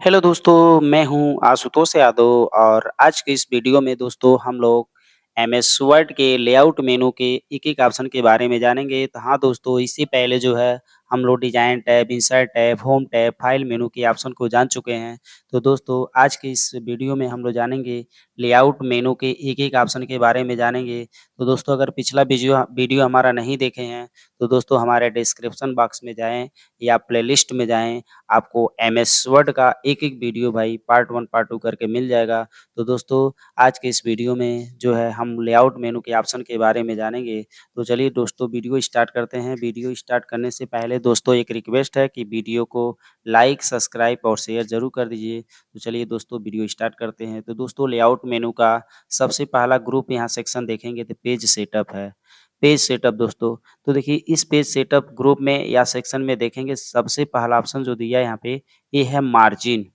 Hello दोस्तों, मैं हूँ आशुतोष यादव और आज के इस वीडियो में दोस्तों हम लोग एमएस वर्ड के लेआउट मेनू के एक-एक ऑप्शन के बारे में जानेंगे। तो हाँ दोस्तों, इससे पहले जो है हम लोग design tab, insert tab, home tab, file menu के ऑप्शन को जान चुके हैं। तो दोस्तों आज के इस वीडियो में हम लोग जानेंगे लेआउट मेनू के एक-एक ऑप्शन के बारे में जानेंगे। तो दोस्तों अगर पिछला वीडियो वीडियो हमारा नहीं देखे हैं, तो दोस्तों हमारे डिस्क्रिप्शन बॉक्स में जाएँ या प्लेलिस्ट में जाएँ, आपको एमएस वर्ड का एक-एक वीडियो भाई पार्ट 1, पार्ट 2 करके मिल जाएगा। तो दोस्तों आज के इस वीडियो में जो है हम लेआउट मेनू के ऑप्शन के बारे में जानेंगे। तो चलिए दोस्तों वीडियो स्टार्ट करते हैं। वीडियो स्टार्ट करने से पहले दोस्तों एक रिक्वेस्ट है कि वीडियो को लाइक, सब्सक्राइब और शेयर ज़रूर कर दीजिए। तो चलिए दोस्तों वीडियो स्टार्ट करते हैं। तो दोस्तों लेआउट मेनू का सबसे पहला ग्रुप यहाँ सेक्शन देखेंगे तो पेज सेटअप है। पेज सेटअप दोस्तों, तो देखिए इस पेज सेटअप ग्रुप में या सेक्शन में देखेंगे सबसे पहला ऑप्शन जो दिया है यहाँ पे ये है मार्जिन।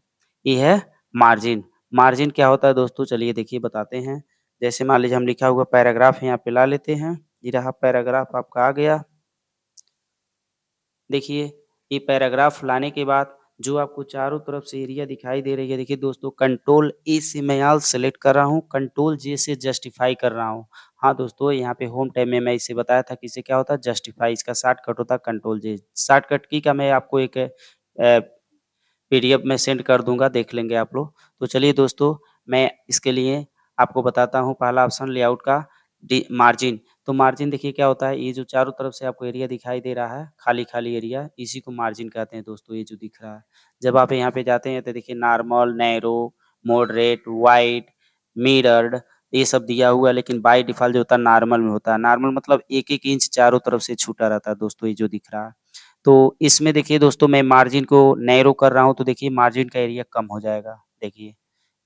ये है मार्जिन। मार्जिन क्या होता है दोस्तों चलिए देखिए बताते हैं। जैसे मान लीजिए हम लिखा हुआ पैराग्राफ यहाँ पे ला लेते हैं। ये रहा पैराग्राफ आपका आ गया। देखिए, ये पैराग्राफ लाने के बाद जो आपको चारों तरफ से एरिया दिखाई दे रही है, देखिए दोस्तों कंट्रोल ए से मैं ऑल सेलेक्ट कर रहा हूँ, कंट्रोल जे से जस्टिफाई कर रहा हूँ। हाँ दोस्तों, यहाँ पे होम टैब में मैं इसे बताया था कि इसे क्या होता है जस्टिफाई, इसका शॉर्टकट होता है कंट्रोल जे। शॉर्टकट की का मैं आपको एक पीडीएफ में सेंड कर दूँगा, देख लेंगे आप लोग। तो चलिए दोस्तों, मैं इसके लिए आपको बताता हूँ पहला ऑप्शन लेआउट का मार्जिन। तो मार्जिन देखिए क्या होता है, ये जो चारों तरफ से आपको एरिया दिखाई दे रहा है, खाली-खाली एरिया, इसी को मार्जिन कहते हैं दोस्तों, ये जो दिख रहा है। जब आप यहाँ पे जाते हैं तो देखिए normal, narrow, moderate, wide, mirrored ये सब दिया हुआ है, लेकिन बाय डिफ़ॉल्ट जो होता है नॉर्मल में होता है। नॉर्मल मतलब 1-1 इंच चारों तरफ से छूटा रहता है दोस्तों, ये जो दिख रहा है। तो इसमें देखिए दोस्तों मैं मार्जिन को नैरो कर रहा हूँ, तो देखिए मार्जिन का एरिया कम हो जाएगा। देखिए,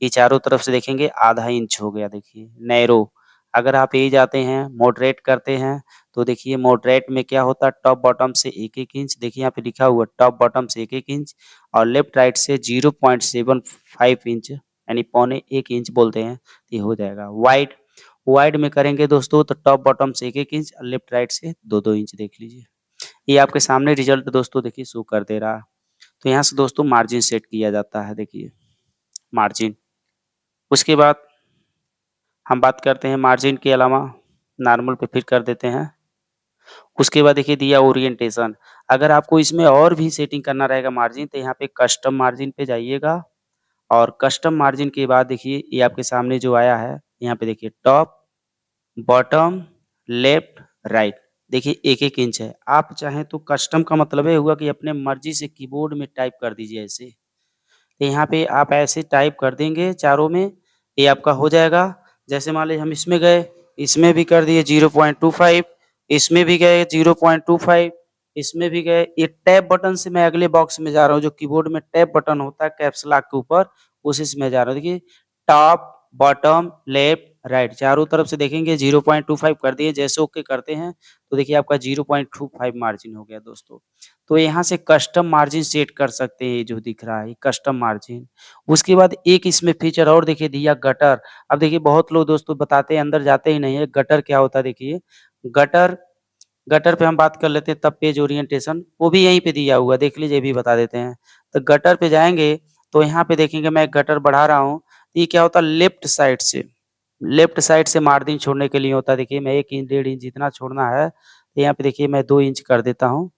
ये चारों तरफ से देखेंगे आधा इंच हो गया देखिए, नैरो। अगर आप यही जाते हैं मॉडरेट करते हैं, तो देखिए मॉडरेट में क्या होता है टॉप बॉटम से 1-1 इंच, देखिए यहाँ पे लिखा हुआ है टॉप बॉटम से 1-1 इंच और लेफ्ट राइट से 0.75 इंच यानी पौने 1 इंच बोलते हैं, तो ये हो जाएगा। वाइड, वाइड में करेंगे दोस्तों तो टॉप बॉटम से 1-1 इंच और लेफ्ट राइट से 2-2 इंच देख लीजिए। ये आपके सामने रिजल्ट दोस्तों देखिए शो कर दे रहा है। तो यहाँ से दोस्तों मार्जिन सेट किया जाता है देखिए, मार्जिन। उसके बाद हम बात करते हैं मार्जिन के अलावा नॉर्मल पे फिर कर देते हैं। उसके बाद देखिए दिया ओरिएंटेशन, अगर आपको इसमें और भी सेटिंग करना रहेगा मार्जिन तो यहाँ पे कस्टम मार्जिन पे जाइएगा और कस्टम मार्जिन के बाद देखिए ये आपके सामने जो आया है, यहाँ पे देखिए टॉप, बॉटम, लेफ्ट, राइट देखिए 1-1 इंच है। आप चाहें तो कस्टम का मतलब ये हुआ कि अपने मर्ज़ी से कीबोर्ड में टाइप कर दीजिए ऐसे। तो यहाँ पे आप ऐसे टाइप कर देंगे चारों में, ये आपका हो जाएगा। जैसे मान लीजिए हम इसमें गए, इसमें भी कर दिए 0.25, इसमें भी गए 0.25, इसमें भी गए। ये टैब बटन से मैं अगले बॉक्स में जा रहा हूँ, जो कीबोर्ड में टैब बटन होता है कैप्स लॉक के ऊपर, उसी से मैं जा रहा हूँ। देखिए टॉप, बॉटम, लेफ्ट, राइट चारों तरफ से देखेंगे 0.25 कर दिए। जैसे ओके करते हैं, तो देखिए आपका 0.25 मार्जिन हो गया दोस्तों। तो यहाँ से कस्टम मार्जिन सेट कर सकते हैं, ये जो दिख रहा है कस्टम मार्जिन। उसके बाद एक इसमें फीचर और देखिए दिया गटर। अब देखिए बहुत लोग दोस्तों बताते हैं अंदर जाते ही नहीं है, गटर क्या होता है देखिए। गटर, गटर पे हम बात कर लेते हैं तब पेज ओरिएंटेशन, वो भी यहीं पे दिया हुआ है, देख लीजिए ये भी बता देते हैं। तो गटर पे जाएँगे, तो यहाँ पे देखेंगे मैं गटर बढ़ा रहा हूँ, ये क्या होता है लेफ्ट साइड से मार्जिन छोड़ने के लिए होता है। देखिए मैं 1 इंच, 1.5 इंच जितना छोड़ना है, तो यहाँ पे देखिए मैं 2 इंच कर देता हूँ।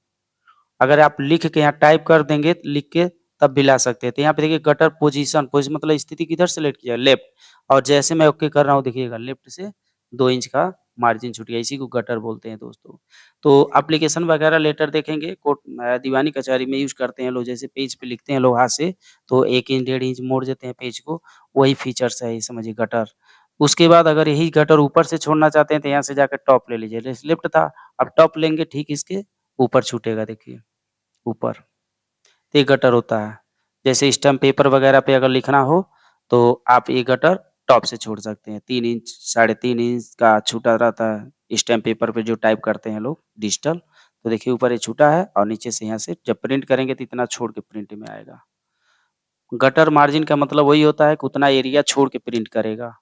अगर आप लिख के यहाँ टाइप कर देंगे, लिख के तब भी ला सकते हैं। तो यहाँ पे देखिए गटर पोजीशन, पोज़ीशन मतलब स्थिति किधर सेलेक्ट किया लेफ्ट, और जैसे मैं ओके कर रहा हूँ देखिएगा लेफ्ट से 2 इंच का मार्जिन छूट गया, इसी को गटर बोलते हैं दोस्तों। तो एप्लीकेशन वगैरह लेटर देखेंगे कोर्ट दीवानी कचहरी में यूज़ करते हैं लोग, जैसे पेज पे लिखते हैं लोग हाथ से, तो 1 इंच, 1.5 इंच मोड़ देते हैं पेज को, वही फीचर्स है ये समझिए गटर। उसके बाद अगर यही गटर ऊपर से छोड़ना चाहते हैं तो यहाँ से जाकर टॉप ले लीजिए, जैसे लेफ्ट था, अब टॉप लेंगे ठीक इसके ऊपर छूटेगा देखिए। ऊपर, तो ये गटर होता है। जैसे स्टैम्प पेपर वगैरह पे अगर लिखना हो, तो आप ये गटर टॉप से छोड़ सकते हैं। 3 इंच, साढ़े 3 इंच का छूटा रहता है स्टैम्प पेपर पे जो टाइप करते हैं लोग डिजिटल। तो देखिए ऊपर ये छूटा है और नीचे से यहाँ से जब प्रिंट करेंगे तो इतना छोड़ के प्रिंट में आएगा। गटर मार्जिन का मतलब वही होता है कि उतना एरिया छोड़ के प्रिंट करेगा।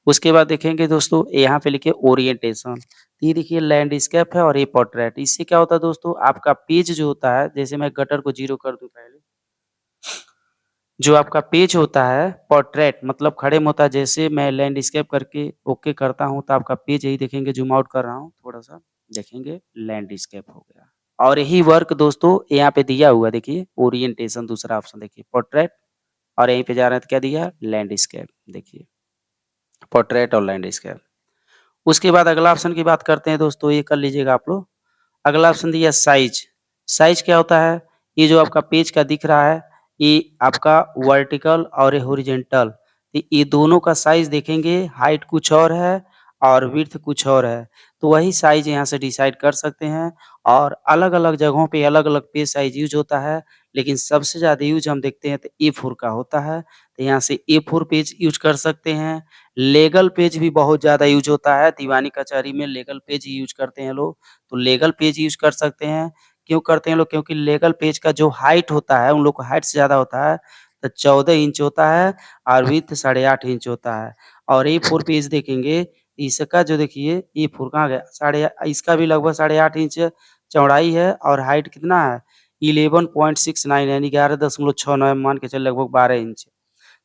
उसके बाद देखेंगे दोस्तों यहाँ पे लिखिए ओरिएंटेशन। ये देखिए लैंडस्केप है और ये पोर्ट्रेट। इससे क्या होता है दोस्तों, आपका पेज जो होता है, जैसे मैं गटर को 0 कर दूँ पहले। जो आपका पेज होता है पोर्ट्रेट मतलब खड़े में होता है, जैसे मैं लैंडस्केप करके ओके करता हूँ तो आपका पेज यही देखेंगे, ज़ूम आउट कर रहा हूँ थोड़ा-सा, देखेंगे लैंडस्केप हो गया। और यही वर्क दोस्तों यहाँ पे दिया हुआ है देखिए, ओरिएंटेशन दूसरा ऑप्शन देखिए पोर्ट्रेट, और यहीं पे जा रहे हैं तो क्या दिया है लैंडस्केप, देखिए पोर्ट्रेट और लैंडस्केप। उसके बाद अगला ऑप्शन की बात करते हैं दोस्तों, ये कर लीजिएगा आप लोग। अगला ऑप्शन दिया साइज़। साइज़ क्या होता है? ये जो आपका पेज का दिख रहा है, ये आपका वर्टिकल और ये हॉरिज़ॉन्टल, ये दोनों का साइज़ देखेंगे, हाइट कुछ और है और विड्थ कुछ और है। तो वही साइज़ यहाँ से डिसाइड कर सकते हैं, और अलग-अलग जगहों पे अलग-अलग पेज साइज़ यूज़ होता है, लेकिन सबसे ज़्यादा यूज़ हम देखते हैं तो ए4 का होता है। तो यहाँ से ए4 पेज यूज़ कर सकते हैं। लीगल पेज भी बहुत ज़्यादा यूज़ होता है, दीवानी कचहरी में लीगल पेज ही यूज़ करते हैं लोग। तो लीगल पेज यूज़ कर सकते हैं। क्यों करते हैं लोग? क्योंकि लीगल पेज का जो हाइट होता है, उन लोग का हाइट से ज़्यादा होता है, तो 14 इंच होता है और विड्थ 8.5 इंच होता है। और ए4 पेज देखेंगे, इसका जो देखिए ए4 कहाँ गया? साढ़े इसका भी लगभग 8.5 इंच चौड़ाई है और हाइट कितना है? 11.69 यानी 11.69 मान के चलिए लगभग 12 इंच।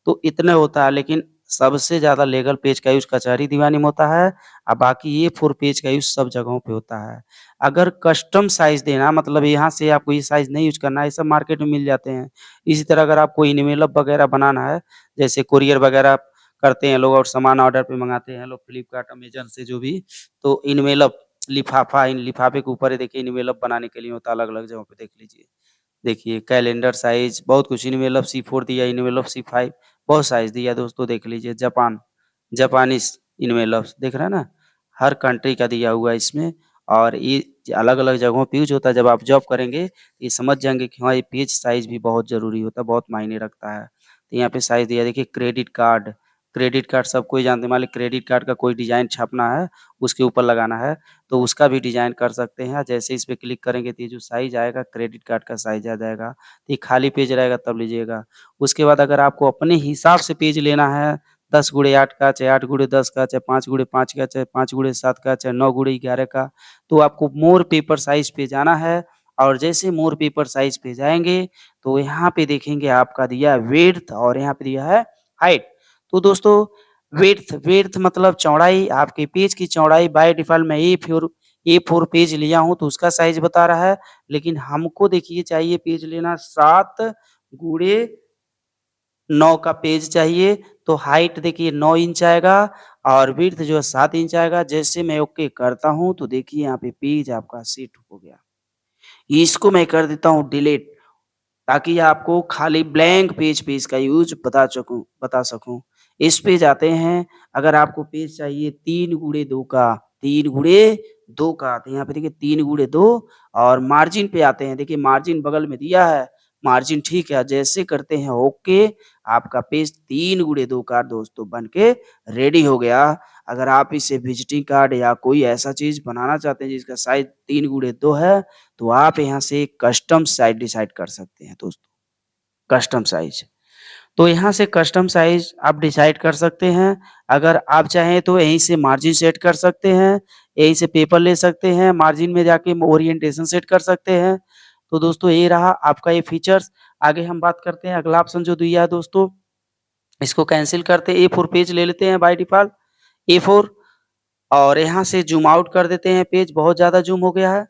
तो इतने होता है, लेकिन सबसे ज़्यादा लीगल पेज का यूज़ कचहरी दीवानी में होता है, बाकी ये 4 पेज का यूज़ सब जगहों पे होता है। अगर कस्टम साइज़ देना मतलब यहाँ से आपको ये साइज़ नहीं यूज़ करना है, ये सब मार्केट में मिल जाते हैं। इसी तरह अगर आपको एनवेलप वगैरह बनाना है, जैसे कोरियर वगैरह करते हैं लोग और सामान ऑर्डर पे मँगाते हैं लोग फ्लिपकार्ट, अमेज़न से जो भी, तो एनवेलप लिफ़ाफ़ा इन लिफ़ाफ़े के ऊपर ही देखिए एनवेलप बनाने के लिए होता है अलग-अलग जगहों पे देख लीजिए। देखिए कैलेंडर साइज़ बहुत कुछ इनवेलप C4 दिया, इनवेलप C5 बहुत साइज़ दिया दोस्तों देख लीजिए जापानीज़ इनवेलप्स देख रहे हैं ना? हर कंट्री का दिया हुआ है इसमें, और ये अलग-अलग जगहों पे यूज़ होता है। जब आप जॉब करेंगे, ये समझ जाएँगे कि हाँ, ये पेज साइज़ भी बहुत ज़रूरी होता है, बहुत मायने रखता है। तो यहाँ पे साइज़ दिया देखिए क्रेडिट कार्ड सब कोई जानते हैं, मान लीजिए क्रेडिट कार्ड का कोई डिज़ाइन छापना है, उसके ऊपर लगाना है, तो उसका भी डिज़ाइन कर सकते हैं। जैसे इस पे क्लिक करेंगे तो ये जो साइज़ आएगा क्रेडिट कार्ड का साइज़ आ जाएगा। ये खाली पेज रहेगा तब लीजिएगा। उसके बाद अगर आपको अपने हिसाब से पेज लेना है 10x8 का, चाहे 8x10 का, चाहे 5x5 का, चाहे 5x7 का, चाहे 9x11 का, तो आपको मोर पेपर साइज़ पे जाना है, और जैसे मोर पेपर साइज़ पे जाएँगे, तो यहाँ पे देखेंगे आपका दिया है विड्थ और यहाँ पे दिया है हाइट। तो दोस्तों विड्थ विड्थ मतलब चौड़ाई, आपके पेज की चौड़ाई बाय डिफ़ॉल्ट मैं ए4 पेज लिया हूँ तो उसका साइज़ बता रहा है, लेकिन हमको देखिए चाहिए पेज लेना 7 गुणे 9 का पेज चाहिए, तो हाइट देखिए 9 इंच आएगा और विड्थ जो है 7 इंच आएगा। जैसे मैं ओके करता हूँ तो देखिए यहाँ पे पेज आपका सेट हो गया। इसको मैं कर देता हूँ डिलीट, ताकि आपको खाली ब्लैंक पेज पे इसका यूज़ बता सकूँ। इस पे जाते हैं, अगर आपको पेज चाहिए 3 गुणे 2 का, तो यहाँ पे देखिए 3 गुणे 2, और मार्जिन पे आते हैं। देखिए मार्जिन बगल में दिया है, मार्जिन ठीक है, जैसे करते हैं ओके, आपका पेज 3 गुणे 2 का दोस्तों बन के रेडी हो गया। अगर आप इसे विजिटिंग कार्ड या कोई ऐसा चीज़ बनाना चाहते हैं जिसका साइज़ 3 गुणे 2 है, तो आप यहाँ से कस्टम साइज़ डिसाइड कर सकते हैं दोस्तों, कस्टम साइज़। तो यहाँ से कस्टम साइज़ आप डिसाइड कर सकते हैं। अगर आप चाहें तो यहीं से मार्जिन सेट कर सकते हैं, यहीं से पेपर ले सकते हैं, मार्जिन में जाके ओरिएंटेशन सेट कर सकते हैं। तो दोस्तों ये रहा आपका ये फीचर्स। आगे हम बात करते हैं अगला ऑप्शन जो दिया है दोस्तों, इसको कैंसल करते हैं, ए4 पेज ले लेते हैं बाय डिफ़ॉल्ट, ए4, और यहाँ से ज़ूम आउट कर देते हैं पेज, बहुत ज़्यादा ज़ूम हो गया है।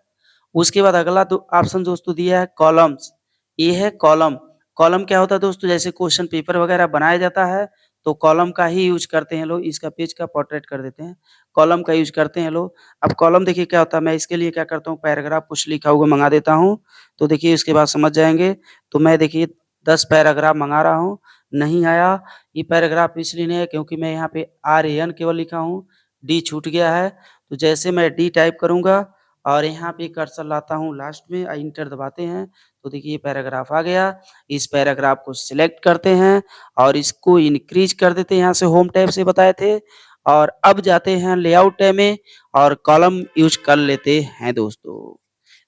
उसके बाद अगला दो ऑप्शन दोस्तों दिया है कॉलम्स। ये है कॉलम। कॉलम क्या होता है दोस्तों, जैसे क्वेश्चन पेपर वगैरह बनाया जाता है, तो कॉलम का ही यूज़ करते हैं लोग। इसका पेज का पोर्ट्रेट कर देते हैं, कॉलम का यूज़ करते हैं लोग। अब कॉलम देखिए क्या होता है, मैं इसके लिए क्या करता हूँ, पैराग्राफ कुछ लिखा हुआ मँगा देता हूँ, तो देखिए इसके बाद समझ जाएँगे। तो मैं देखिए 10 पैराग्राफ मँगा रहा हूँ, नहीं आया। ये पैराग्राफ इसलिए नहीं है क्योंकि मैं यहाँ पे आर-ए-एन केवल लिखा हूँ, डी छूट गया है। तो जैसे मैं डी टाइप करूँगा और यहाँ पे कर्सर लाता हूँ लास्ट में, इंटर दबाते हैं, तो देखिए ये पैराग्राफ आ गया। इस पैराग्राफ को सिलेक्ट करते हैं और इसको इंक्रीज़ कर देते हैं, यहाँ से होम टैब से बताए थे, और अब जाते हैं लेआउट टैब में और कॉलम यूज़ कर लेते हैं दोस्तों।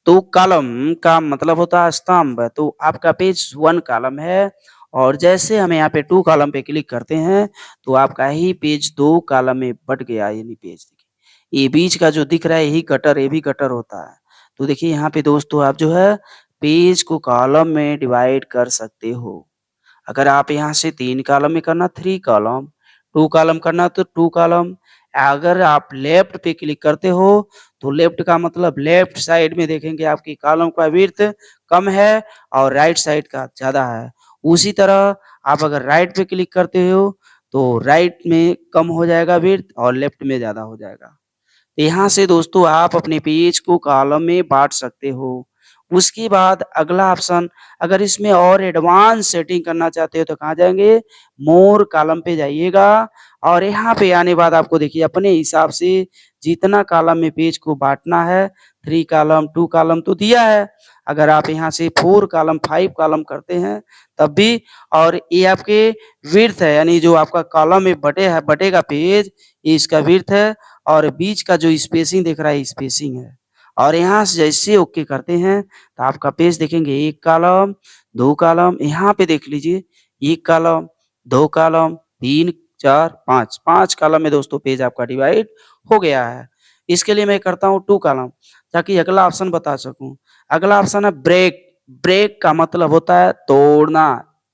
तो कॉलम का मतलब होता है स्तंभ, तो आपका पेज 1 कॉलम है, और जैसे हम यहाँ पे 2 कॉलम पे क्लिक करते हैं, तो आपका ही पेज 2 कॉलम में बँट गया, यानी पेज देखिए। ये बीच का जो दिख रहा है यही गटर, ये भी गटर होता है। तो देखिए यहाँ पे दोस्तों आप जो है पेज को कॉलम में डिवाइड कर सकते हो। अगर आप यहाँ से 3 कॉलम में करना 3 कॉलम, 2 कॉलम करना तो 2 कॉलम। अगर आप लेफ्ट पे क्लिक करते हो, तो लेफ्ट का मतलब लेफ्ट साइड में देखेंगे आपकी कॉलम का विड्थ कम है और राइट साइड का ज़्यादा है। उसी तरह आप अगर राइट पे क्लिक करते हो, तो राइट में कम हो जाएगा विड्थ और लेफ्ट में ज़्यादा हो जाएगा। यहाँ से दोस्तों आप अपने पेज को कॉलम में बाँट सकते हो। उसके बाद अगला ऑप्शन, अगर इसमें और एडवांस सेटिंग करना चाहते हो तो कहाँ जाएँगे? मोर कॉलम पे जाइएगा और यहाँ पे आने बाद आपको देखिए अपने हिसाब से जितना कॉलम में पेज को बाँटना है, 3 कॉलम, 2 कॉलम तो दिया है। अगर आप यहाँ से 4 कॉलम, 5 कॉलम करते हैं तब भी, और ये आपके विड्थ है, यानी जो आपका कॉलम में बटेगा पेज, ये इसका विड्थ है और बीच का जो स्पेसिंग दिख रहा है स्पेसिंग है। और यहाँ से जैसे ओके करते हैं तो आपका पेज देखेंगे 1 कॉलम, 2 कॉलम, यहाँ पे देख लीजिए 1 कॉलम, 2 कॉलम, 3, 4, 5, 5 कॉलम में दोस्तों पेज आपका डिवाइड हो गया है। इसके लिए मैं करता हूँ 2 कॉलम ताकि अगला ऑप्शन बता सकूँ। अगला ऑप्शन है ब्रेक। ब्रेक का मतलब होता है तोड़ना,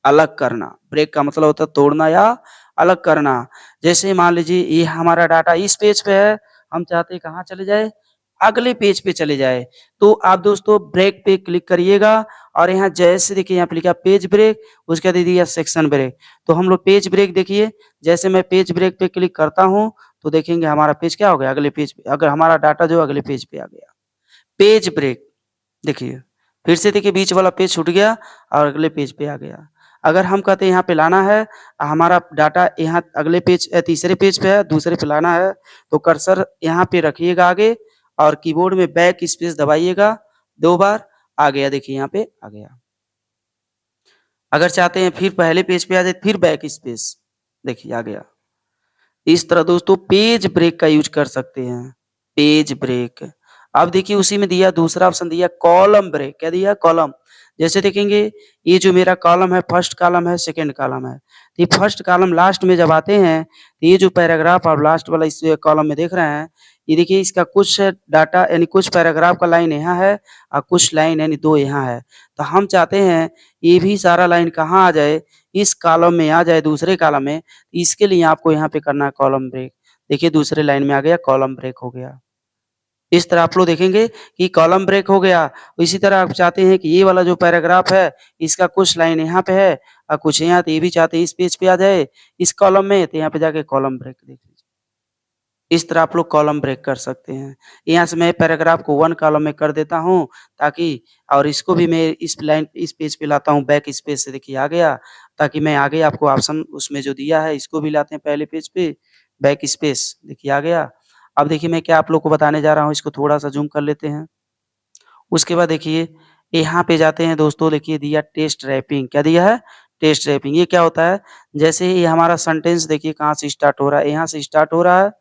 अलग करना। ब्रेक का मतलब होता है तोड़ना या अलग करना। जैसे मान लीजिए ये हमारा डाटा इस पेज पे है, हम चाहते हैं कहाँ चले जाए? अगले पेज पे चले जाए। तो आप दोस्तों ब्रेक पे क्लिक करिएगा और यहाँ जैसे देखिए यहाँ पे लिखा पेज ब्रेक, उसके बाद दे दिया सेक्शन ब्रेक। तो हम लोग पेज ब्रेक देखिए, जैसे मैं पेज ब्रेक पे क्लिक करता हूँ, तो देखेंगे हमारा पेज क्या हो गया? अगले पेज पे, अगर हमारा डाटा जो है अगले पेज पे आ गया। पेज ब्रेक देखिए, फिर से देखिए बीच वाला पेज छूट गया और अगले पेज पे आ गया। अगर हम कहते हैं यहाँ पे लाना है, हमारा डाटा यहाँ अगले पेज तीसरे पेज पे है, दूसरे पे लाना है, तो कर्सर यहाँ पे रखिएगा आगे और कीबोर्ड में बैक स्पेस दबाइएगा 2 बार, आ गया देखिए यहाँ पे आ गया। अगर चाहते हैं फिर पहले पेज पे आ जाए, फिर बैक स्पेस, देखिए आ गया। इस तरह दोस्तों पेज ब्रेक का यूज़ कर सकते हैं, पेज ब्रेक। अब देखिए उसी में दिया दूसरा ऑप्शन दिया कॉलम ब्रेक, क्या दिया? कॉलम। जैसे देखेंगे ये जो मेरा कॉलम है, फर्स्ट कॉलम है, सेकंड कॉलम है। तो ये फर्स्ट कॉलम लास्ट में जब आते हैं, तो ये जो पैराग्राफ आप लास्ट वाला इस कॉलम में देख रहे हैं, ये देखिए इसका कुछ डाटा यानी कुछ पैराग्राफ का लाइन यहाँ है और कुछ लाइन यानी 2 यहाँ है। तो हम चाहते हैं ये भी सारा लाइन कहाँ आ जाए? इस कॉलम में आ जाए, दूसरे कॉलम में। इसके लिए आपको यहाँ पे करना है कॉलम ब्रेक। देखिए दूसरे लाइन में आ गया, कॉलम ब्रेक हो गया। इस तरह आप लोग देखेंगे कि कॉलम ब्रेक हो गया। इसी तरह आप चाहते हैं कि ये वाला जो पैराग्राफ है, इसका कुछ लाइन यहाँ पे है और कुछ यहाँ, तो ये भी चाहते हैं इस पेज पे आ जाए, इस कॉलम में, तो यहाँ पे जाके कॉलम ब्रेक देख लीजिए। इस तरह आप लोग कॉलम ब्रेक कर सकते हैं। यहाँ से मैं पैराग्राफ को 1 कॉलम में कर देता हूँ ताकि, और इसको भी मैं इस पेज पे लाता हूँ बैक स्पेस से, देखिए आ गया, ताकि मैं आगे आपको ऑप्शन उसमें जो दिया है इसको भी लाते हैं पहले पेज पे, बैक स्पेस देखिए आ गया। अब देखिए मैं क्या आप लोग को बताने जा रहा हूँ, इसको थोड़ा-सा ज़ूम कर लेते हैं। उसके बाद देखिए यहाँ पे जाते हैं दोस्तों, देखिए दिया टेस्ट रैपिंग, क्या दिया है? Text wrapping. ये क्या होता है? जैसे ही हमारा सेंटेंस देखिए कहाँ से स्टार्ट हो रहा है, यहाँ से स्टार्ट हो रहा है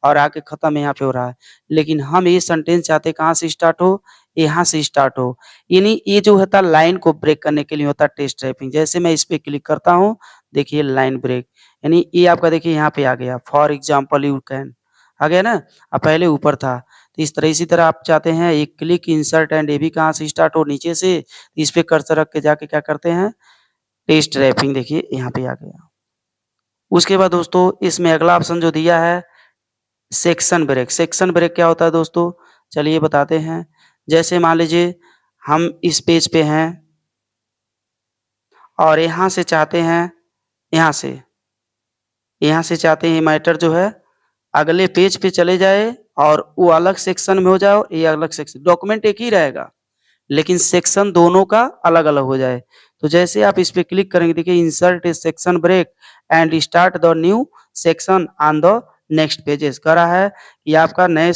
और आके खत्म यहाँ पे हो रहा है। लेकिन हम ये सेंटेंस चाहते हैं कहाँ से स्टार्ट हो? यहाँ से स्टार्ट हो। यानी ये जो होता है लाइन को ब्रेक करने के लिए होता है टेस्ट रैपिंग। जैसे मैं इस पे क्लिक करता हूँ, देखिए लाइन ब्रेक, यानी ये आपका देखिए यहाँ पे आ गया, फॉर एग्ज़ाम्पल यू कैन, आ गया ना? पहले ऊपर था। तो इसी तरह आप चाहते हैं एक क्लिक इंसर्ट एंड, ये भी कहाँ से स्टार्ट हो? नीचे से। तो इस पे कर्सर रख के जाके क्या करते हैं? टेस्ट रैपिंग देखिए यहाँ पे आ गया। उसके बाद दोस्तों इसमें अगला ऑप्शन जो दिया है सेक्शन ब्रेक। सेक्शन ब्रेक क्या होता है दोस्तों? चलिए बताते हैं। जैसे मान लीजिए हम इस पेज पे हैं और यहाँ से चाहते हैं मैटर जो है अगले पेज पे चले जाए और वो अलग सेक्शन में हो जाए और ये अलग सेक्शन, डॉक्यूमेंट एक ही रहेगा लेकिन सेक्शन दोनों का अलग-अलग हो जाए। तो जैसे आप इस पे क्लिक करेंगे, देखिए insert a section break and start the new section on the next pages, कह रहा है कि आपका नया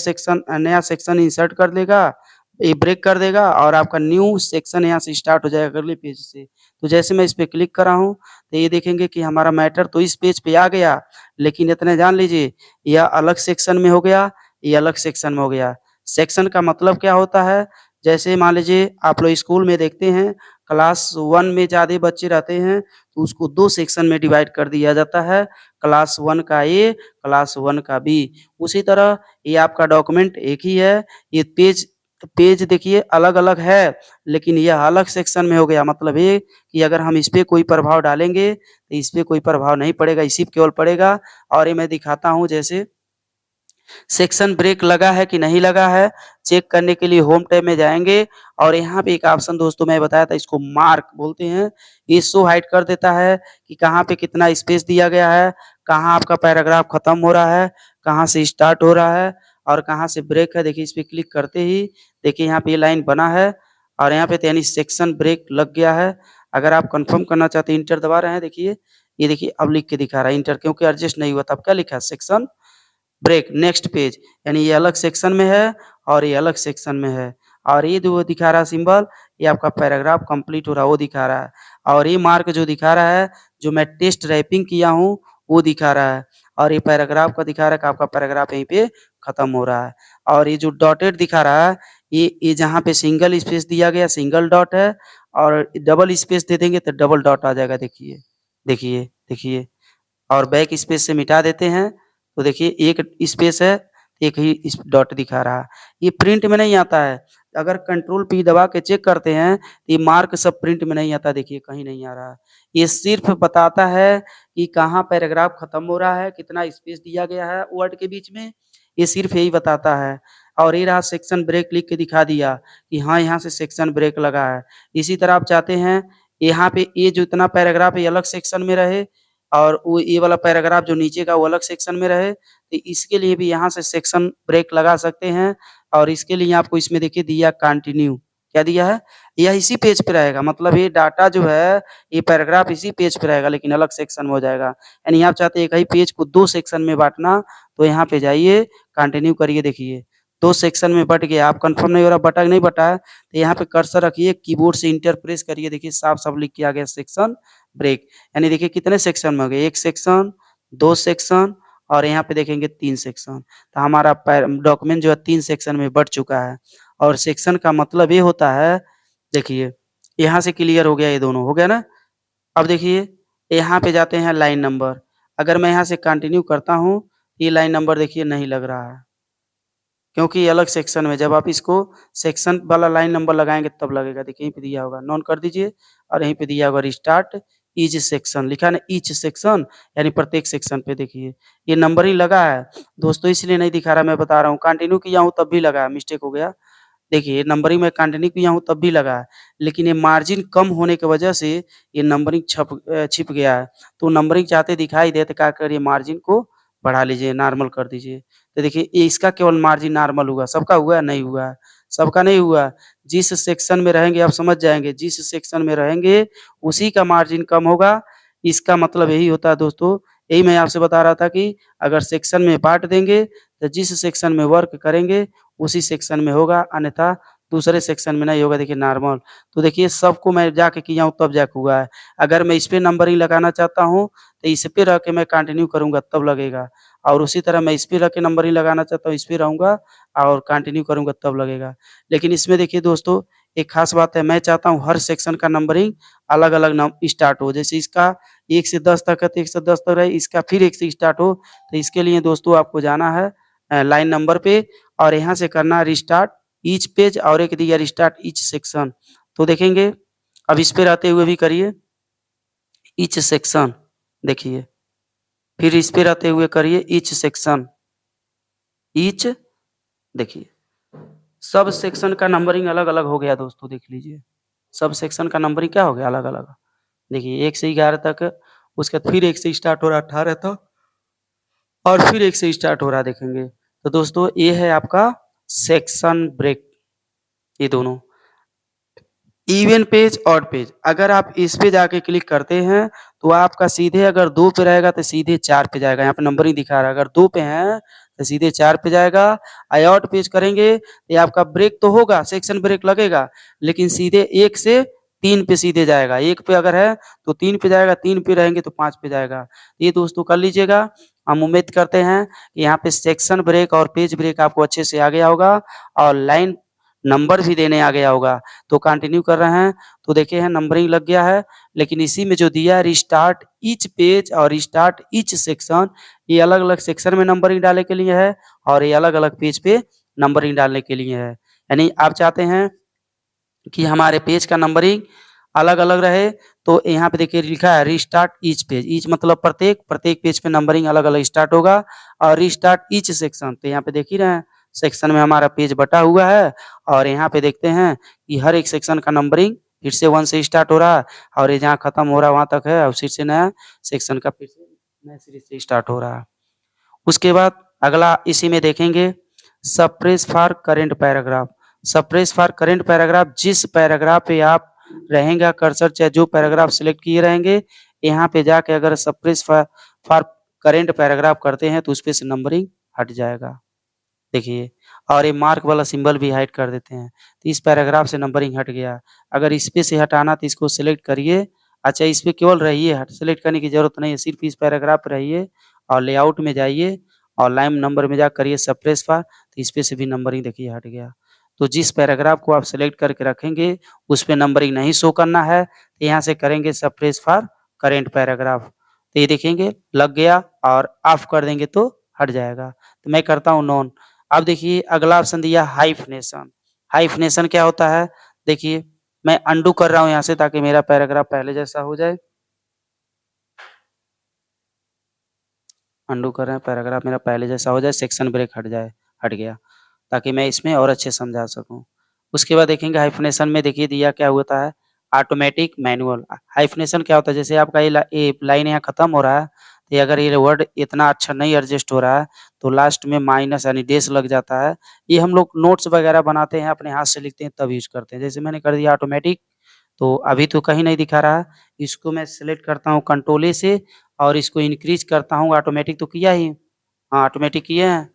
सेक्शन इंसर्ट कर देगा, ये ब्रेक कर देगा और आपका न्यू सेक्शन यहाँ से स्टार्ट हो जाएगा अगले पेज से। तो जैसे मैं इस पे क्लिक कर रहा हूँ, तो ये देखेंगे कि हमारा मैटर तो इस पेज पे आ गया, लेकिन इतना जान लीजिए यह अलग सेक्शन में हो गया, ये अलग सेक्शन में हो गया। सेक्शन का मतलब क्या होता है? जैसे मान लीजिए आप लोग स्कूल में देखते हैं क्लास 1 में ज़्यादा बच्चे रहते हैं, तो उसको 2 सेक्शन में डिवाइड कर दिया जाता है, क्लास 1 का ए, क्लास 1 का बी। उसी तरह ये आपका डॉक्यूमेंट एक ही है, ये पेज पेज देखिए अलग-अलग है, लेकिन यह अलग सेक्शन में हो गया। मतलब ये कि अगर हम इस पे कोई प्रभाव डालेंगे, तो इस पे कोई प्रभाव नहीं पड़ेगा, इसी पे केवल पड़ेगा। और ये मैं दिखाता हूँ जैसे सेक्शन ब्रेक लगा है कि नहीं लगा है, चेक करने के लिए होम टैब में जाएँगे और यहाँ पे एक ऑप्शन दोस्तों मैं बताया था इसको मार्क बोलते हैं। ये शो हाइड कर देता है कि कहाँ पे कितना स्पेस दिया गया है, कहाँ आपका पैराग्राफ खत्म हो रहा है, कहाँ से स्टार्ट हो रहा है और कहाँ से ब्रेक है। देखिए इस पे क्लिक करते ही देखिए यहाँ पे ये लाइन बना है और यहाँ पे तो यानी सेक्शन ब्रेक लग गया है। अगर आप कन्फर्म करना चाहते हैं इंटर दबा रहे हैं देखिए, ये देखिए अब लिख के दिखा रहा है इंटर क्योंकि एडजस्ट नहीं हुआ था। अब क्या लिखा है सेक्शन ब्रेक नेक्स्ट पेज यानी ये अलग सेक्शन में है और ये अलग सेक्शन में है और ये जो दिखा रहा है सिंबल ये आपका पैराग्राफ कंप्लीट हो रहा है वो दिखा रहा है और ये मार्क जो दिखा रहा है जो मैं टेस्ट रैपिंग किया हूँ वो दिखा रहा है और ये पैराग्राफ का दिखा रहा है कि आपका पैराग्राफ यहीं पे खत्म हो रहा है और ये जो डॉटेड दिखा रहा है ये जहाँ पे सिंगल स्पेस दिया गया सिंगल डॉट है और डबल स्पेस दे देंगे तो डबल डॉट आ जाएगा। देखिए देखिए देखिए और बैक स्पेस से मिटा देते हैं, तो देखिए एक स्पेस है, एक ही इस डॉट दिखा रहा है। ये प्रिंट में नहीं आता है, अगर कंट्रोल पी दबा के चेक करते हैं, तो ये मार्क सब प्रिंट में नहीं आता देखिए कहीं नहीं आ रहा है। ये सिर्फ़ बताता है कि कहाँ पैराग्राफ खत्म हो रहा है, कितना स्पेस दिया गया है वर्ड के बीच में, ये सिर्फ़ यही बताता है। और ये रहा सेक्शन ब्रेक लिख के दिखा दिया कि हाँ, यहाँ से सेक्शन ब्रेक लगा है। इसी तरह आप चाहते हैं, यहाँ पे ये जो इतना पैराग्राफ है, ये अलग सेक्शन में रहे और वो ये वाला पैराग्राफ जो नीचे का वो अलग सेक्शन में रहे, तो इसके लिए भी यहाँ से सेक्शन ब्रेक लगा सकते हैं और इसके लिए आपको इसमें देखिए दिया कंटिन्यू, क्या दिया है? यह इसी पेज पे रहेगा मतलब ये डाटा जो है, ये पैराग्राफ इसी पेज पे रहेगा लेकिन अलग सेक्शन में हो जाएगा। यानी आप चाहते हैं एक ही पेज को 2 सेक्शन में बाँटना, तो यहाँ पे जाइए, कंटिन्यू करिए देखिए, 2 सेक्शन में बँट गया। आप कन्फर्म नहीं हो रहा बटा नहीं बटा है, तो यहाँ पे कर्सर रखिए, कीबोर्ड से एंटर प्रेस करिए, देखिए साफ-साफ लिख के आ गया सेक्शन ब्रेक। यानी देखिए कितने सेक्शन में हो गए 1 सेक्शन, 2 सेक्शन और यहाँ पे देखेंगे 3 सेक्शन। तो हमारा डॉक्यूमेंट जो है 3 सेक्शन में बँट चुका है और सेक्शन का मतलब ये होता है देखिए, यहाँ से क्लियर हो गया ये दोनों, हो गया ना? अब देखिए यहाँ पे जाते हैं लाइन नंबर, अगर मैं यहाँ से कंटिन्यू करता हूँ, ये लाइन नंबर देखिए नहीं लग रहा है। क्योंकि ये अलग सेक्शन में जब आप इसको सेक्शन वाला लाइन नंबर लगाएँगे तब लगेगा। देखिए यहीं पे दिया होगा, नोन कर दीजिए और यहीं पे दिया होगा रिस्टार्ट ईच सेक्शन लिखा है ना ईच सेक्शन यानी प्रत्येक सेक्शन पे देखिए, ये नंबरिंग लगा है। दोस्तों इसलिए नहीं दिखा रहा मैं बता रहा हूँ, कंटिन्यू किया हूँ तब भी लगा है, मिस्टेक हो गया। देखिए नंबरिंग में कंटिन्यू किया हूँ तब भी लगा है, लेकिन ये मार्जिन कम होने की वजह से ये नंबरिंग छिप गया है। तो नंबरिंग चाहते दिखाई दे तो क्या करिए मार्जिन को बढ़ा लीजिए, नॉर्मल कर दीजिए। तो देखिए ये इसका केवल मार्जिन नॉर्मल हुआ, सबका हुआ? नहीं हुआ है, सबका नहीं हुआ। जिस सेक्शन में रहेंगे आप समझ जाएँगे, जिस सेक्शन में रहेंगे उसी का मार्जिन कम होगा। इसका मतलब यही होता है दोस्तों, यही मैं आपसे बता रहा था कि अगर सेक्शन में बाँट देंगे, तो जिस सेक्शन में वर्क करेंगे उसी सेक्शन में होगा, अन्यथा दूसरे सेक्शन में नहीं होगा देखिए नॉर्मल। तो देखिए सबको मैं जाके किया हूँ तब जाके हुआ है। अगर मैं इस पे नंबरिंग लगाना चाहता हूँ, तो इस पे रह के मैं कंटिन्यू करूँगा तब लगेगा और उसी तरह मैं इस पे रख के नंबरिंग लगाना चाहता हूँ, इस पे रहूँगा और कंटिन्यू करूँगा तब लगेगा। लेकिन इसमें देखिए दोस्तों एक ख़ास बात है, मैं चाहता हूँ हर सेक्शन का नंबरिंग अलग-अलग नम स्टार्ट हो। जैसे इसका 1 से 10 तक है तो 1 से 10 तक रहे, इसका फिर 1 से स्टार्ट हो। तो इसके लिए दोस्तों आपको जाना है लाइन नंबर पे और यहाँ से करना है रिस्टार्ट ईच पेज और एक दिया रिस्टार्ट ईच सेक्शन। तो देखेंगे अब इस पे रहते हुए भी करिए ईच सेक्शन देखिए, फिर इस पे रहते हुए करिए ईच सेक्शन, ईच देखिए, सब सेक्शन का नंबरिंग अलग-अलग हो गया दोस्तों देख लीजिए। सब सेक्शन का नंबरिंग क्या हो गया अलग-अलग। देखिए 1 से 11 तक, उसके बाद फिर 1 से स्टार्ट हो रहा है 18 तक और फिर 1 से स्टार्ट हो रहा है देखेंगे। तो दोस्तों ये है आपका सेक्शन ब्रेक, ये दोनों। इवन पेज, ऑड पेज, अगर आप इस पे जाके क्लिक करते हैं, तो आपका सीधे अगर 2 पे रहेगा तो सीधे 4 पे जाएगा। यहाँ पे नंबरिंग दिखा रहा है, अगर 2 पे हैं, तो सीधे 4 पे जाएगा। ऑड पेज करेंगे, तो ये आपका ब्रेक तो होगा, सेक्शन ब्रेक लगेगा, लेकिन सीधे 1 से 3 पे सीधे जाएगा। 1 पे अगर है, तो 3 पे जाएगा, 3 पे रहेंगे तो 5 पे जाएगा। ये दोस्तों कर लीजिएगा। हम उम्मीद करते हैं, कि यहाँ पे सेक्शन ब्रेक और पेज ब्रेक आपको अच्छे से आ गया होगा और लाइन नंबर भी देने आ गया होगा। तो कंटिन्यू कर रहे हैं, तो देखिए यहाँ नंबरिंग लग गया है, लेकिन इसी में जो दिया है रिस्टार्ट ईच पेज और रिस्टार्ट ईच सेक्शन, ये अलग-अलग सेक्शन में नंबरिंग डालने के लिए है और ये अलग-अलग पेज पे नंबरिंग डालने के लिए है। यानी आप चाहते हैं कि हमारे पेज का नंबरिंग अलग-अलग रहे, तो यहाँ पे देखिए लिखा है रीस्टार्ट ईच पेज, ईच मतलब प्रत्येक पेज पे नंबरिंग अलग-अलग स्टार्ट होगा और रीस्टार्ट ईच सेक्शन, तो यहाँ पे देख ही रहे हैं, सेक्शन में हमारा पेज बँटा हुआ है और यहाँ पे देखते हैं कि हर एक सेक्शन का नंबरिंग फिर से 1 से स्टार्ट हो रहा है और ये जहाँ खत्म हो रहा है वहाँ तक है और फिर से नया सेक्शन का फिर से नए सिरे से स्टार्ट हो रहा है। उसके बाद अगला इसी में देखेंगे suppress for current paragraph. Suppress for current paragraph जिस पैराग्राफ पे आप रहेंगे कर्सर चाहे जो पैराग्राफ सिलेक्ट किए रहेंगे, यहाँ पे जाके अगर सप्रेस फॉर करंट पैराग्राफ करते हैं तो उसपे से नंबरिंग हट जाएगा। देखिए और ये मार्क वाला सिंबल भी हाइड कर देते हैं, तो इस पैराग्राफ से नंबरिंग हट गया। अगर इसपे से हटाना तो इसको सिलेक्ट करिए, अच्छा इस पे केवल रहिए, हट सिलेक्ट करने की ज़रूरत नहीं है, सिर्फ़ इस पैराग्राफ पे रहिए और लेआउट में जाइए और लाइन नंबर में जाकर करिए सप्रेस फॉर, तो इसपे से भी नंबरिंग देखिए हट गया। तो जिस पैराग्राफ को आप सिलेक्ट करके रखेंगे, उस पे नंबरिंग नहीं शो करना है, तो यहाँ से करेंगे सप्रेस फॉर करंट पैराग्राफ, तो ये देखेंगे लग गया और ऑफ कर देंगे तो हट जाएगा। तो मैं करता हूँ नोन। अब देखिए अगला ऑप्शन दिया हाइफ़नेशन। हाइफ़नेशन क्या होता है? देखिए मैं अनडू कर रहा हूँ यहाँ से ताकि मेरा पैराग्राफ पहले जैसा हो जाए। अनडू कर रहे हैं, पैराग्राफ मेरा पहले जैसा हो जाए, सेक्शन ब्रेक हट जाए, हट गया, ताकि मैं इसमें और अच्छे से समझा सकूँ। उसके बाद देखेंगे हाइफ़नेशन में देखिए दिया क्या होता है, ऑटोमैटिक मैनुअल। हाइफ़नेशन क्या होता है? जैसे आपका ये लाइन यहाँ खत्म हो रहा है, तो अगर ये वर्ड इतना अच्छा नहीं एडजस्ट हो रहा है, तो लास्ट में माइनस यानी डैश लग जाता है। ये हम लोग नोट्स वगैरह बनाते हैं, अपने हाथ से लिखते हैं तब यूज़ करते हैं। जैसे मैंने कर दिया ऑटोमैटिक, तो अभी तो कहीं नहीं दिखा रहा है। इसको मैं सेलेक्ट करता हूँ कंट्रोल ए से और इसको इंक्रीज़ करता हूँ, ऑटोमैटिक तो किया ही। हाँ, ऑटोमैटिक किए हैं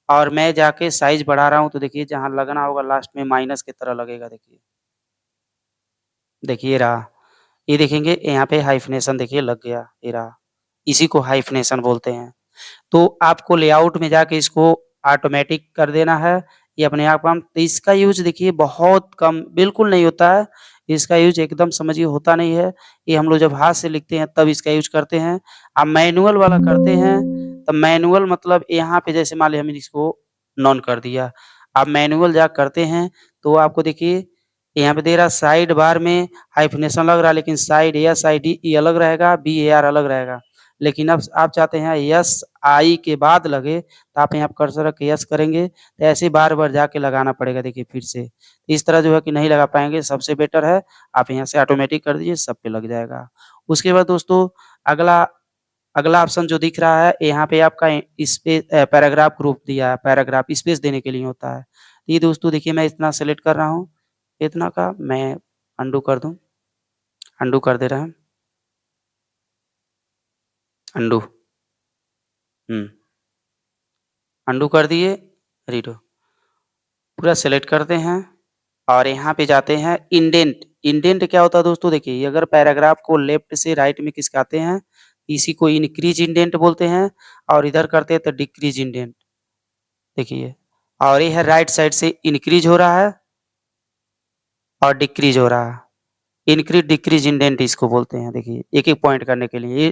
और मैं जाके साइज़ बढ़ा रहा हूँ, तो देखिए जहाँ लगना होगा लास्ट में माइनस की तरह लगेगा देखिए। देखिए ये रहा। ये देखेंगे यहाँ पे हाइफ़नेशन देखिए लग गया, ये रहा। इसी को हाइफ़नेशन बोलते हैं। तो आपको लेआउट में जाके इसको ऑटोमैटिक कर देना है, ये अपने आप काम, तो इसका यूज़ देखिए बहुत कम, बिल्कुल नहीं होता है। इसका यूज़ एकदम समझिए होता नहीं है। ये हम लोग जब हाथ से लिखते हैं तब इसका यूज़ करते हैं। अब मैनुअल वाला करते हैं, तो मैनुअल मतलब यहाँ पे जैसे मान लिया हमने इसको नोन कर दिया। अब मैनुअल जाके करते हैं, तो आपको देखिए यहाँ पे दे रहा है साइड बार में हाइफ़नेशन लग रहा है, लेकिन साइड एस-आई-डी ई अलग रहेगा, बी-ए-आर अलग रहेगा। लेकिन अब आप चाहते हैं यस आई के बाद लगे, तो आप यहाँ पे कर्सर रख के यस करेंगे, तो ऐसे बार-बार जाके लगाना पड़ेगा देखिए फिर से। इस तरह जो है कि नहीं लगा पाएँगे, सबसे बेटर है आप यहाँ से ऑटोमैटिक कर दीजिए, सब पे लग जाएगा। उसके बाद दोस्तों अगला अगला ऑप्शन जो दिख रहा है, यहाँ पे आपका पैराग्राफ ग्रुप दिया है, पैराग्राफ स्पेस देने के लिए होता है। ये दोस्तों देखिए मैं इतना सेलेक्ट कर रहा हूँ, इतना का मैं अंडू कर दूँ, अंडू कर दे रहे हैं, अंडू, हुँ, अंडू कर दिए, रीडो। पूरा सेलेक्ट करते हैं और यहाँ पे जाते हैं इंडेंट। इंडेंट क्या होता है दोस्तों? देखिए ये अगर पैराग्राफ को लेफ्ट से राइट में खिसकाते हैं, इसी को इंक्रीज इंडेंट बोलते हैं और इधर करते हैं तो डिक्रीज इंडेंट। देखिए और ये है राइट साइड से इंक्रीज हो रहा है और डिक्रीज हो रहा है। इंक्रीज डिक्रीज इंडेंट इसको बोलते हैं। देखिए एक-एक पॉइंट करने के लिए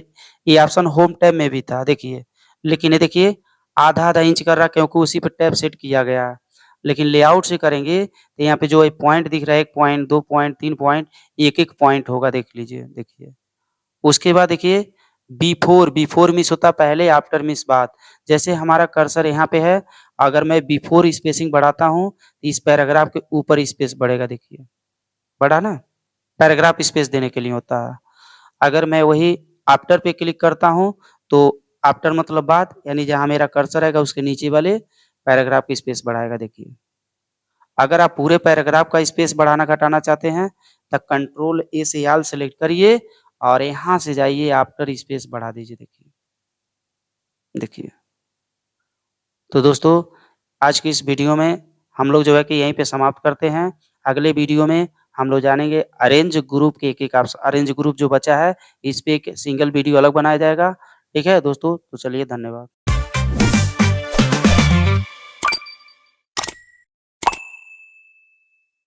ये ऑप्शन होम टैब में भी था देखिए, लेकिन ये देखिए आधा-आधा इंच कर रहा है क्योंकि उसी पे टैब सेट किया गया है। लेकिन लेआउट से करेंगे तो यहाँ पे जो ये पॉइंट दिख रहा है 1 पॉइंट, 2 पॉइंट, 3 पॉइंट, एक-एक पॉइंट होगा देख लीजिए, देखिए। उसके बाद देखिए बिफोर मीन्स होता है पहले, आफ्टर मीन्स बाद। जैसे हमारा कर्सर यहाँ पे है, अगर मैं बिफोर स्पेसिंग बढ़ाता हूँ, तो इस पैराग्राफ के ऊपर स्पेस बढ़ेगा देखिए, बढ़ा ना? पैराग्राफ स्पेस देने के लिए होता है। अगर मैं वही आफ्टर पे क्लिक करता हूँ, तो आफ्टर मतलब बाद, यानी जहाँ मेरा कर्सर रहेगा उसके नीचे वाले पैराग्राफ की स्पेस बढ़ाएगा देखिए। अगर आप पूरे पैराग्राफ का स्पेस बढ़ाना-घटाना चाहते हैं, तो कंट्रोल ए से ऑल सेलेक्ट करिए और यहाँ से जाइए आफ्टर स्पेस बढ़ा दीजिए देखिए। देखिए, तो दोस्तों आज की इस वीडियो में हम लोग जो है कि यहीं पे समाप्त करते हैं। अगले वीडियो में हम लोग जानेंगे अरेंज ग्रुप के एक-एक ऑप्शन, अरेंज ग्रुप जो बचा है, इस पे एक सिंगल वीडियो अलग बनाया जाएगा। ठीक है दोस्तों? तो चलिए धन्यवाद।